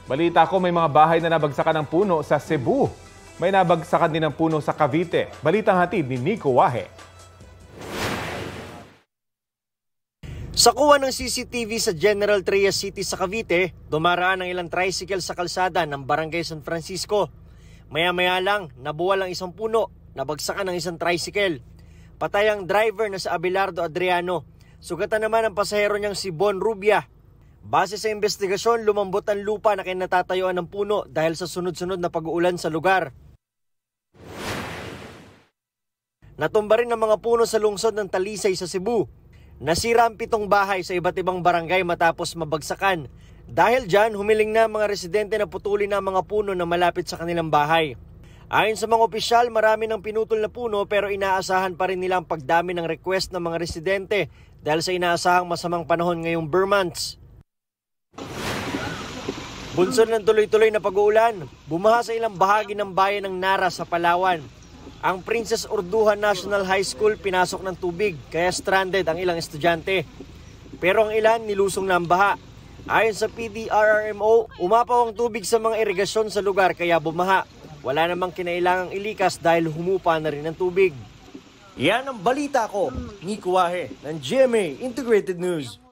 Balita ko may mga bahay na nabagsakan ng puno sa Cebu. May nabagsakan din ng puno sa Cavite. Balitang hatid ni Nico Wahe. Sa kuha ng CCTV sa General Trias City sa Cavite, dumaraan ang ilang tricycle sa kalsada ng Barangay San Francisco. Maya-maya lang, nabuwal ang isang puno, nabagsakan ng isang tricycle. Patay ang driver na si Abelardo Adriano. Sugatan naman ang pasahero niyang si Bon Rubia. Base sa investigasyon, lumambot ang lupa na kinatatayuan ng puno dahil sa sunod-sunod na pag-uulan sa lugar. Natumba rin ang mga puno sa lungsod ng Talisay sa Cebu. Nasira ang 7 bahay sa iba't ibang barangay matapos mabagsakan. Dahil dyan, humiling na mga residente na putulin ang mga puno na malapit sa kanilang bahay. Ayon sa mga opisyal, marami ng pinutol na puno pero inaasahan pa rin nila ang pagdami ng request ng mga residente dahil sa inaasahang masamang panahon ngayong Burr months. Bunsod ng tuloy-tuloy na pag-uulan, bumaha sa ilang bahagi ng bayan ng Nara sa Palawan. Ang Princess Urduhan National High School pinasok ng tubig kaya stranded ang ilang estudyante. Pero ang ilan nilusong na ang baha. Ayon sa PDRRMO, umapaw ang tubig sa mga irigasyon sa lugar kaya bumaha. Wala namang kinailangang ilikas dahil humupa na rin ang tubig. Yan ang balita ko, Nico Wahe ng GMA Integrated News.